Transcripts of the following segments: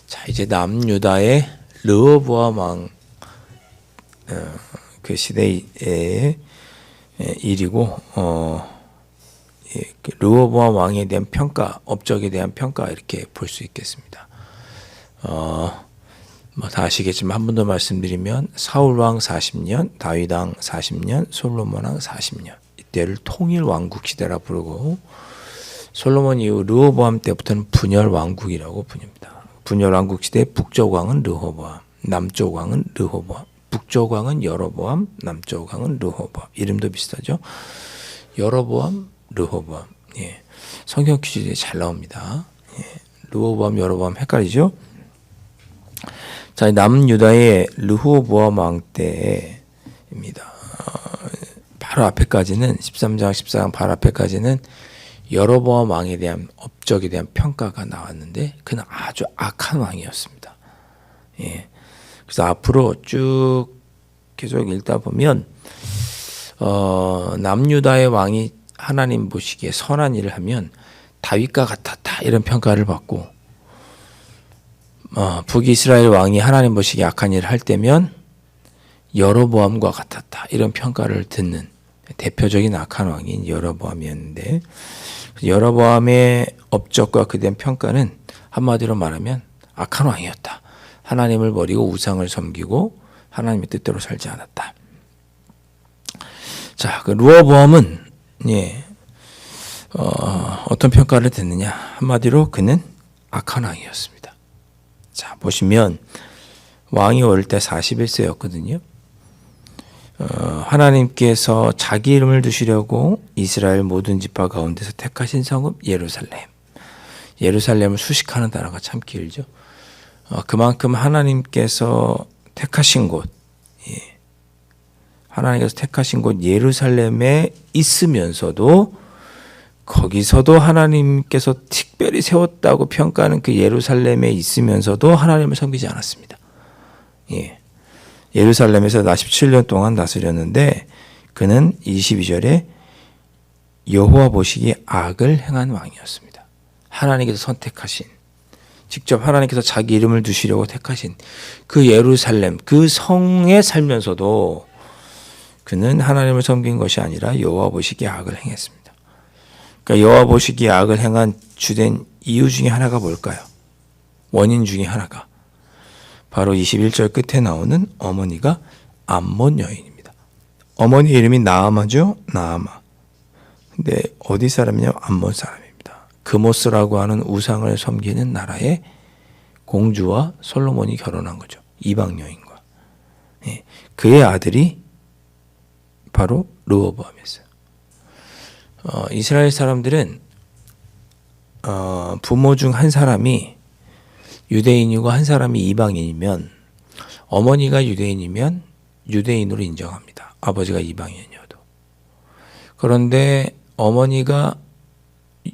자, 이제 남유다의 르호보암 왕 그 시대의 일이고 르호보암 왕에 대한 평가, 업적에 대한 평가 이렇게 볼 수 있겠습니다. 뭐 다 아시겠지만 한 번 더 말씀드리면 사울 왕 40년, 다윗 왕 40년, 솔로몬 왕 40년 이때를 통일 왕국 시대라 부르고 솔로몬 이후 르호보암 때부터는 분열 왕국이라고 부릅니다. 분열 왕국 시대 북쪽 왕은 르호보암, 남쪽 왕은 르호보암, 북쪽 왕은 여로보암, 남쪽 왕은 르호보암. 이름도 비슷하죠. 여로보암, 르호보암. 예. 성경 퀴즈에 잘 나옵니다. 예. 르호보암, 여로보암 헷갈리죠? 자, 남유다의 르호보암 왕 때입니다. 바로 앞에까지는 13장, 14장 바로 앞에까지는 여로보암 왕에 대한 업적에 대한 평가가 나왔는데 그는 아주 악한 왕이었습니다. 예. 그래서 앞으로 쭉 계속 읽다 보면 남유다의 왕이 하나님 보시기에 선한 일을 하면 다윗과 같았다 이런 평가를 받고 북이스라엘 왕이 하나님 보시기에 악한 일을 할 때면 여로보암과 같았다 이런 평가를 듣는 대표적인 악한 왕인 여로보암이었는데 여로보암의 업적과 그에 대한 평가는 한마디로 말하면 악한 왕이었다. 하나님을 버리고 우상을 섬기고 하나님의 뜻대로 살지 않았다. 자, 그 르호보암은 어떤 평가를 듣느냐? 한마디로 그는 악한 왕이었습니다. 자, 보시면 왕이 어릴 때 41세였거든요. 하나님께서 자기 이름을 두시려고 이스라엘 모든 지파 가운데서 택하신 성읍 예루살렘. 예루살렘을 수식하는 단어가 참 길죠. 그만큼 하나님께서 택하신 곳, 하나님께서 택하신 곳 예루살렘에 있으면서도 거기서도 하나님께서 특별히 세웠다고 평가하는 그 예루살렘에 있으면서도 하나님을 섬기지 않았습니다. 예루살렘에서 47년 동안 다스렸는데 그는 22절에 여호와 보시기에 악을 행한 왕이었습니다. 하나님께서 선택하신 직접 하나님께서 자기 이름을 두시려고 택하신 그 예루살렘, 그 성에 살면서도 그는 하나님을 섬긴 것이 아니라 여호와 보시기에 악을 행했습니다. 그러니까 여호와 보시기에 악을 행한 주된 이유 중에 하나가 뭘까요? 원인 중에 하나가 바로 21절 끝에 나오는 어머니가 암몬 여인입니다. 어머니 이름이 나아마죠? 나아마. 근데 어디 사람이냐면 암몬 사람입니다. 그모스라고 하는 우상을 섬기는 나라의 공주와 솔로몬이 결혼한 거죠. 이방 여인과. 그의 아들이 바로 르호보암이었어요. 이스라엘 사람들은 부모 중 한 사람이 유대인이고 한 사람이 이방인이면 어머니가 유대인이면 유대인으로 인정합니다. 아버지가 이방인이어도. 그런데 어머니가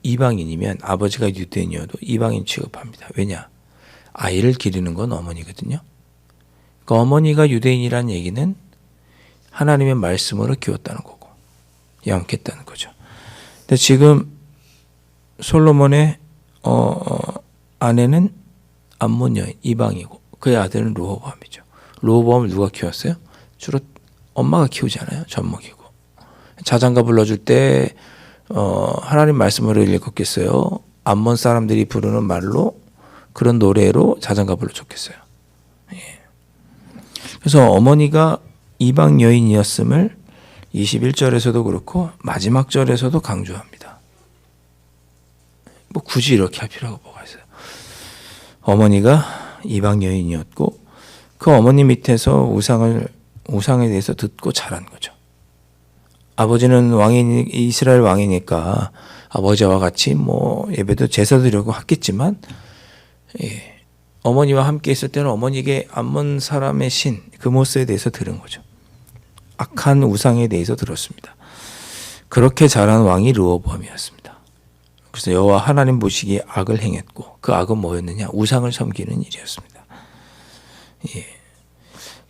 이방인이면 아버지가 유대인이어도 이방인 취급합니다. 왜냐? 아이를 기르는 건 어머니거든요. 그러니까 어머니가 유대인이라는 얘기는 하나님의 말씀으로 키웠다는 거고 양육했다는 거죠. 근데 지금 솔로몬의 아내는 암몬 여인 이방이고 그의 아들은 르호보암이죠. 르호보암을 누가 키웠어요? 주로 엄마가 키우잖아요. 젖먹이고. 자장가 불러줄 때 하나님 말씀으로 읽었겠어요? 암몬 사람들이 부르는 말로 그런 노래로 자장가 불러줬겠어요. 그래서 어머니가 이방 여인이었음을 21절에서도 그렇고 마지막 절에서도 강조합니다. 뭐 굳이 이렇게 할 필요가 뭐가 있어요? 어머니가 이방 여인이었고 그 어머니 밑에서 우상에 대해서 듣고 자란 거죠. 아버지는 이스라엘 왕이니까 아버지와 같이 뭐 예배도 제사 드리려고 했겠지만 어머니와 함께 있을 때는 어머니에게 암몬 사람의 신 그모스에 대해서 들은 거죠. 악한 우상에 대해서 들었습니다. 그렇게 자란 왕이 르호보암이었습니다. 그래서 여호와 하나님 보시기에 악을 행했고 그 악은 뭐였느냐? 우상을 섬기는 일이었습니다.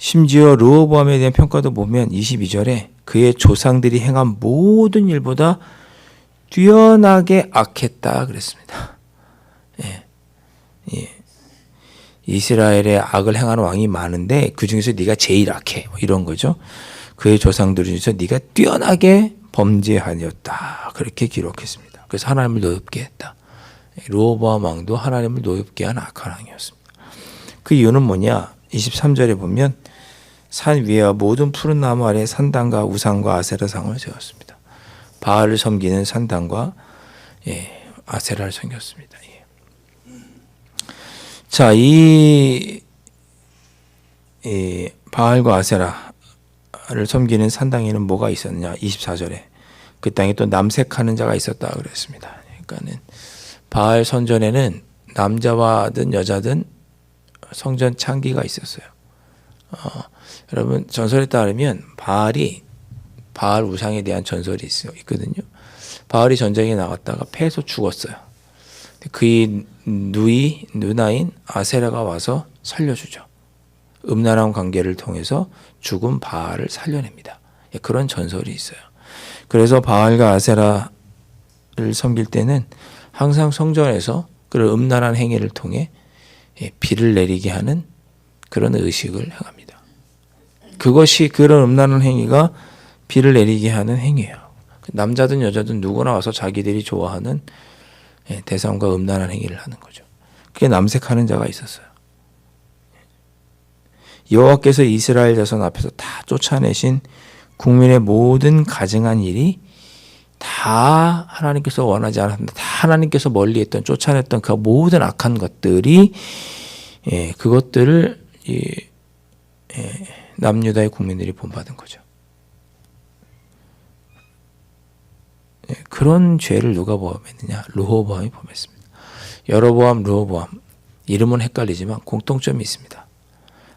심지어 르호보암에 대한 평가도 보면 22절에 그의 조상들이 행한 모든 일보다 뛰어나게 악했다 그랬습니다. 예. 예. 이스라엘에 악을 행하는 왕이 많은데 그 중에서 네가 제일 악해 이런 거죠. 그의 조상들 중에서 네가 뛰어나게 범죄하였다 그렇게 기록했습니다. 그래서 하나님을 노엽게 했다. 르호보암 왕도 하나님을 노엽게 한 악한 왕이었습니다. 그 이유는 뭐냐? 23절에 보면 산 위에와 모든 푸른 나무 아래 산당과 우상과 아세라상을 세웠습니다. 바알을 섬기는 산당과 아세라를 섬겼습니다. 자, 이 바알과 아세라를 섬기는 산당에는 뭐가 있었느냐? 24절에 그 땅에 또 남색하는 자가 있었다 그랬습니다. 그러니까는 바알 선전에는 남자와든 여자든 성전 창기가 있었어요. 여러분 전설에 따르면 바알 우상에 대한 전설이 있거든요. 바알이 전쟁에 나갔다가 패해서 죽었어요. 그의 누나인 아세라가 와서 살려주죠. 음란한 관계를 통해서 죽은 바알을 살려냅니다. 그런 전설이 있어요. 그래서 바알과 아세라를 섬길 때는 항상 성전에서 그런 음란한 행위를 통해 비를 내리게 하는 그런 의식을 행합니다. 그것이 그런 음란한 행위가 비를 내리게 하는 행위예요. 남자든 여자든 누구나 와서 자기들이 좋아하는 대상과 음란한 행위를 하는 거죠. 그게 남색하는 자가 있었어요. 여호와께서 이스라엘 자손 앞에서 다 쫓아내신 국민의 모든 가증한 일이 다 하나님께서 원하지 않았는데 다 하나님께서 멀리했던 쫓아냈던 그 모든 악한 것들이 그것들을 남유다의 국민들이 본받은 거죠. 그런 죄를 누가 범했느냐? 르호보암이 범했습니다. 여로보암, 르호보암 이름은 헷갈리지만 공통점이 있습니다.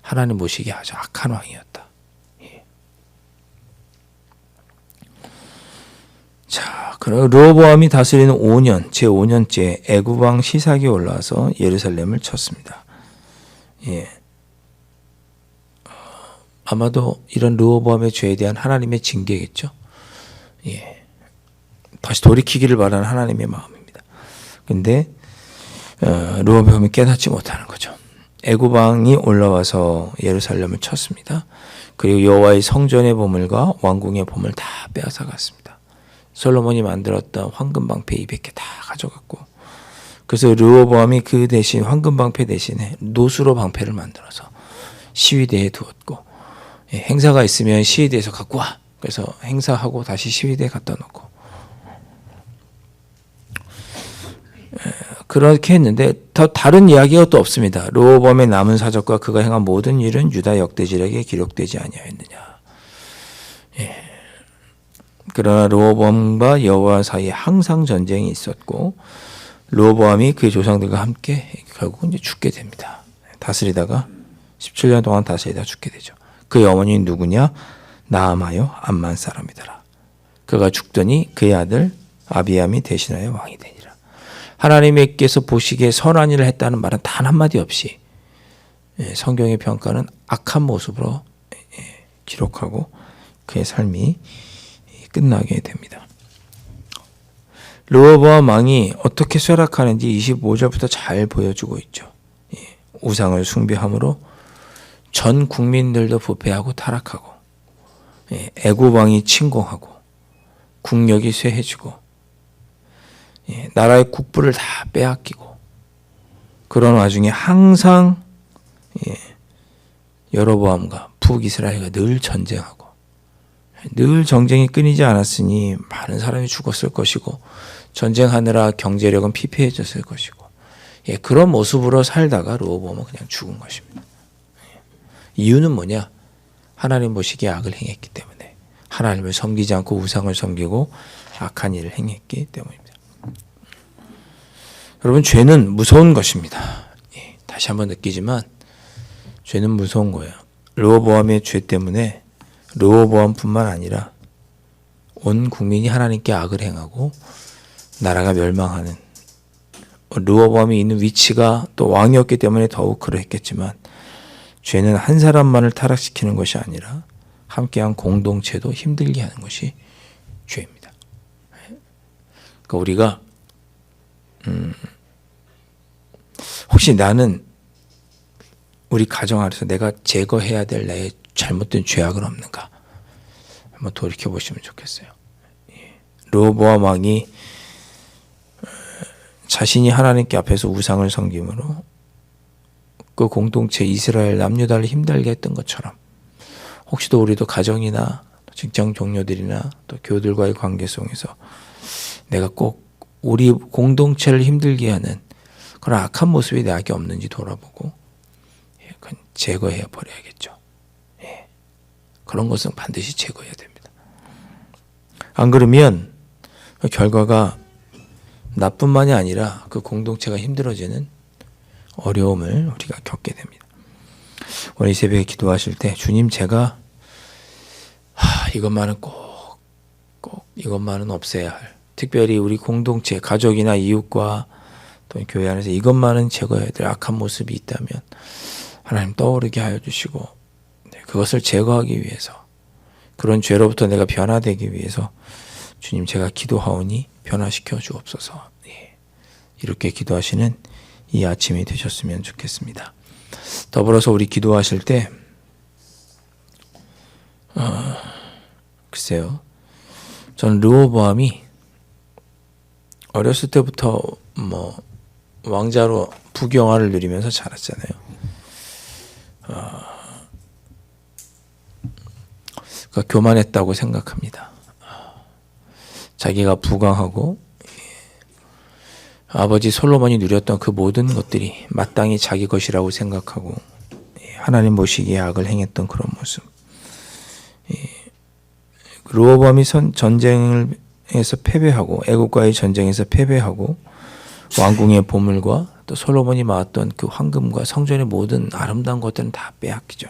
하나님 보시기에 아주 악한 왕이었다. 자, 그럼 르호보암이 다스리는 5년, 제5년째 애굽 왕 시삭이 올라와서 예루살렘을 쳤습니다. 아마도 이런 르호보암의 죄에 대한 하나님의 징계겠죠. 다시 돌이키기를 바라는 하나님의 마음입니다. 근데 르호보암이 깨닫지 못하는 거죠. 애굽 왕이 올라와서 예루살렘을 쳤습니다. 그리고 여호와의 성전의 보물과 왕궁의 보물 다 빼앗아갔습니다. 솔로몬이 만들었던 황금 방패 200개 다 가져갔고, 그래서 르호보암이 그 대신 황금 방패 대신에 노수로 방패를 만들어서 시위대에 두었고, 행사가 있으면 시위대에서 갖고 와. 그래서 행사하고 다시 시위대에 갖다 놓고 그렇게 했는데 더 다른 이야기가 또 없습니다. 르호보암의 남은 사적과 그가 행한 모든 일은 유다 역대지력에 기록되지 아니하였느냐. 그러나 르호보암과 여호와 사이에 항상 전쟁이 있었고 르호보암이 그의 조상들과 함께 결국 이제 죽게 됩니다. 다스리다가 17년 동안 다스리다 죽게 되죠. 그의 어머니는 누구냐? 나아마요 암만 사람이더라. 그가 죽더니 그의 아들 아비암이 대신하여 왕이 되니라. 하나님께서 보시기에 선한 일을 했다는 말은 단 한마디 없이 성경의 평가는 악한 모습으로 기록하고 그의 삶이 끝나게 됩니다. 르호보암 왕이 어떻게 쇠락하는지 25절부터 잘 보여주고 있죠. 우상을 숭배함으로 전 국민들도 부패하고 타락하고 애굽 왕이 침공하고 국력이 쇠해지고 나라의 국부를 다 빼앗기고 그런 와중에 항상 여로보암과 북이스라엘과 늘 전쟁하고 늘 정쟁이 끊이지 않았으니 많은 사람이 죽었을 것이고 전쟁하느라 경제력은 피폐해졌을 것이고 그런 모습으로 살다가 르호보암은 그냥 죽은 것입니다. 이유는 뭐냐? 하나님 보시기에 악을 행했기 때문에 하나님을 섬기지 않고 우상을 섬기고 악한 일을 행했기 때문입니다. 여러분 죄는 무서운 것입니다. 다시 한번 느끼지만 죄는 무서운 거예요. 르호보암의 죄 때문에 르호보암뿐만 아니라 온 국민이 하나님께 악을 행하고 나라가 멸망하는 르호보암이 있는 위치가 또 왕이었기 때문에 더욱 그랬겠지만 죄는 한 사람만을 타락시키는 것이 아니라 함께한 공동체도 힘들게 하는 것이 죄입니다. 그러니까 우리가 혹시 나는 우리 가정 안에서 내가 제거해야 될 나의 잘못된 죄악은 없는가? 한번 돌이켜 보시면 좋겠어요. 르호보암 왕이 자신이 하나님께 앞에서 우상을 섬김으로 그 공동체 이스라엘 남유다를 힘들게 했던 것처럼 혹시도 우리도 가정이나 직장 동료들이나 또 교들과의 관계 속에서 내가 꼭 우리 공동체를 힘들게 하는 그런 악한 모습이 내게 없는지 돌아보고 그건 제거해 버려야겠죠. 그런 것은 반드시 제거해야 됩니다. 안 그러면 그 결과가 나뿐만이 아니라 그 공동체가 힘들어지는 어려움을 우리가 겪게 됩니다. 오늘 이 새벽에 기도하실 때 주님 제가 이것만은 꼭 이것만은 없애야 할 특별히 우리 공동체 가족이나 이웃과 또 교회 안에서 이것만은 제거해야 될 악한 모습이 있다면 하나님 떠오르게 하여 주시고 그것을 제거하기 위해서 그런 죄로부터 내가 변화되기 위해서 주님 제가 기도하오니 변화시켜 주옵소서. 이렇게 기도하시는 이 아침이 되셨으면 좋겠습니다. 더불어서 우리 기도하실 때 글쎄요. 저는 르호보암이 어렸을 때부터 왕자로 부귀영화를 누리면서 자랐잖아요. 그러니까 교만했다고 생각합니다. 자기가 부강하고 아버지 솔로몬이 누렸던 그 모든 것들이 마땅히 자기 것이라고 생각하고 하나님 보시기에 악을 행했던 그런 모습. 르호보암이 전쟁에서 패배하고 애국과의 전쟁에서 패배하고 왕궁의 보물과 또 솔로몬이 모았던 그 황금과 성전의 모든 아름다운 것들은 다 빼앗기죠.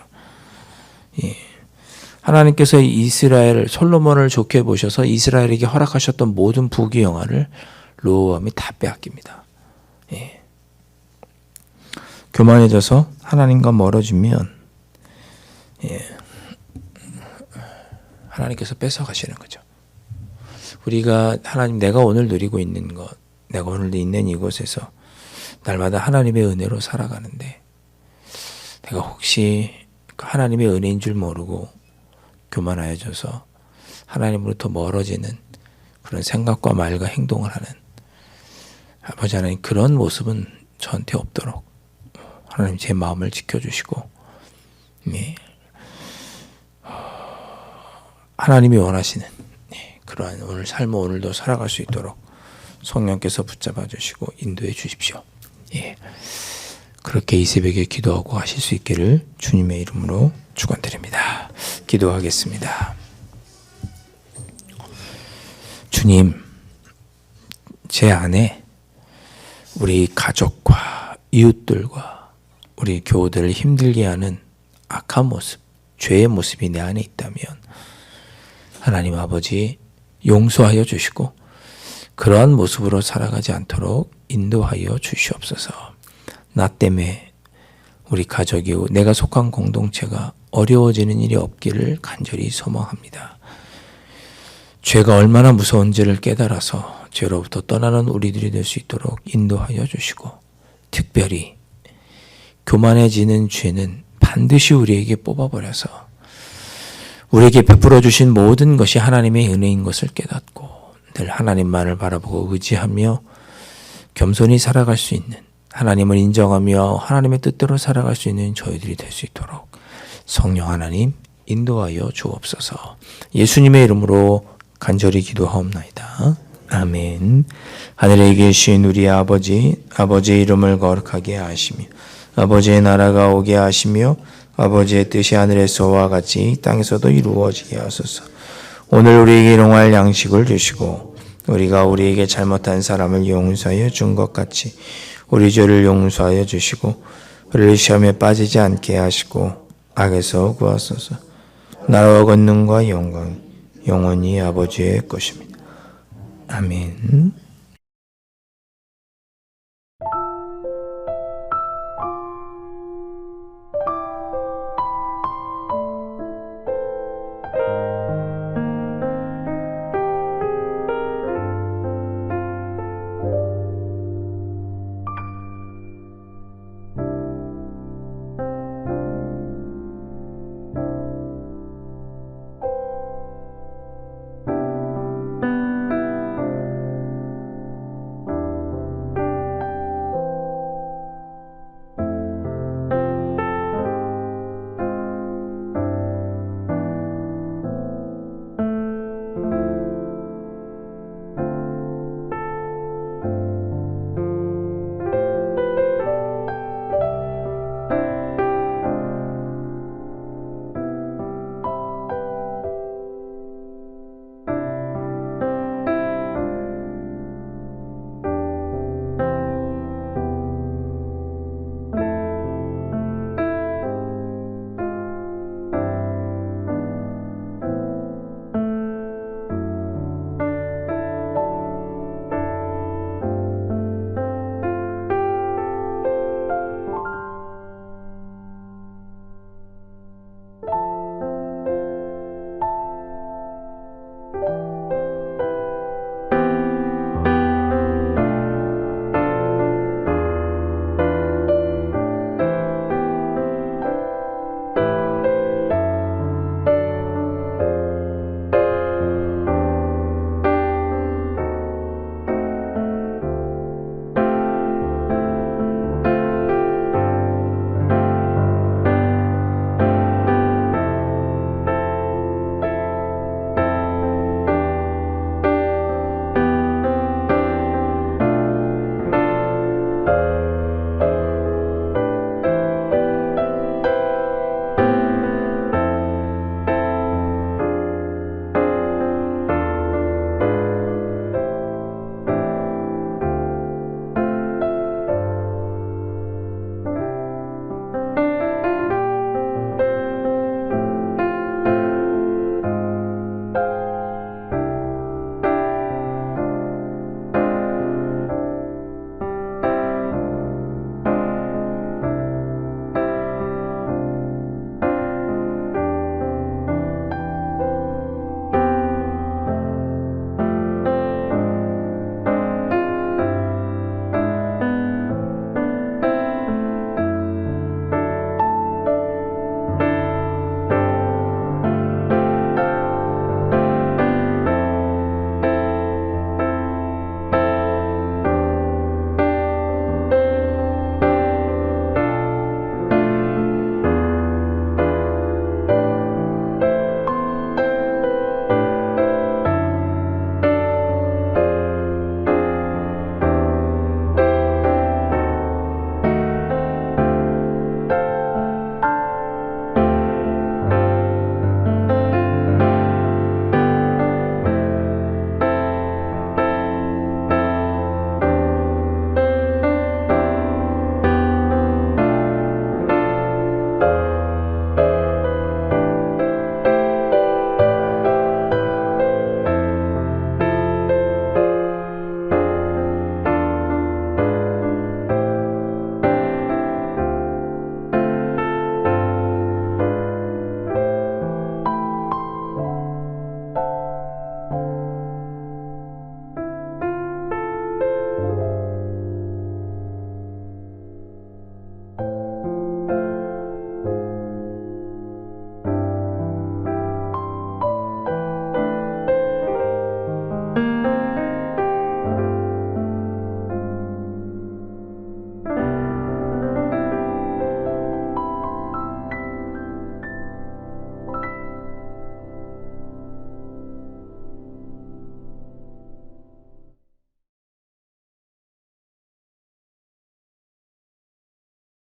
하나님께서 이스라엘 솔로몬을 좋게 보셔서 이스라엘에게 허락하셨던 모든 부귀영화를 르호보암이 다 빼앗깁니다. 교만해져서 하나님과 멀어지면 하나님께서 뺏어가시는 거죠. 우리가 하나님 내가 오늘 누리고 있는 것, 내가 오늘 있는 이곳에서 날마다 하나님의 은혜로 살아가는데 내가 혹시 하나님의 은혜인 줄 모르고 교만하여져서 하나님으로부터 멀어지는 그런 생각과 말과 행동을 하는 아버지 하나님 그런 모습은 저한테 없도록 하나님 제 마음을 지켜주시고 하나님이 원하시는 그러한 오늘 삶을 오늘도 살아갈 수 있도록 성령께서 붙잡아 주시고 인도해 주십시오. 그렇게 이 새벽에 기도하고 하실 수 있기를 주님의 이름으로 축원드립니다. 기도하겠습니다. 주님, 제 안에 우리 가족과 이웃들과 우리 교우들을 힘들게 하는 악한 모습, 죄의 모습이 내 안에 있다면 하나님 아버지 용서하여 주시고 그러한 모습으로 살아가지 않도록 인도하여 주시옵소서. 나 때문에 우리 가족이 내가 속한 공동체가 어려워지는 일이 없기를 간절히 소망합니다. 죄가 얼마나 무서운지를 깨달아서 죄로부터 떠나는 우리들이 될 수 있도록 인도하여 주시고 특별히 교만해지는 죄는 반드시 우리에게 뽑아버려서 우리에게 베풀어 주신 모든 것이 하나님의 은혜인 것을 깨닫고 늘 하나님만을 바라보고 의지하며 겸손히 살아갈 수 있는 하나님을 인정하며 하나님의 뜻대로 살아갈 수 있는 저희들이 될 수 있도록 성령 하나님 인도하여 주옵소서. 예수님의 이름으로 간절히 기도하옵나이다. 아멘. 하늘에 계신 우리 아버지, 아버지의 이름을 거룩하게 하시며 아버지의 나라가 오게 하시며 아버지의 뜻이 하늘에서와 같이 땅에서도 이루어지게 하소서. 오늘 우리에게 일용할 양식을 주시고 우리가 우리에게 잘못한 사람을 용서하여 준 것 같이 우리 죄를 용서하여 주시고 우리를 시험에 빠지지 않게 하시고 악에서 구하소서. 나라와 권능과 영광 영원히 아버지의 것입니다. 아멘.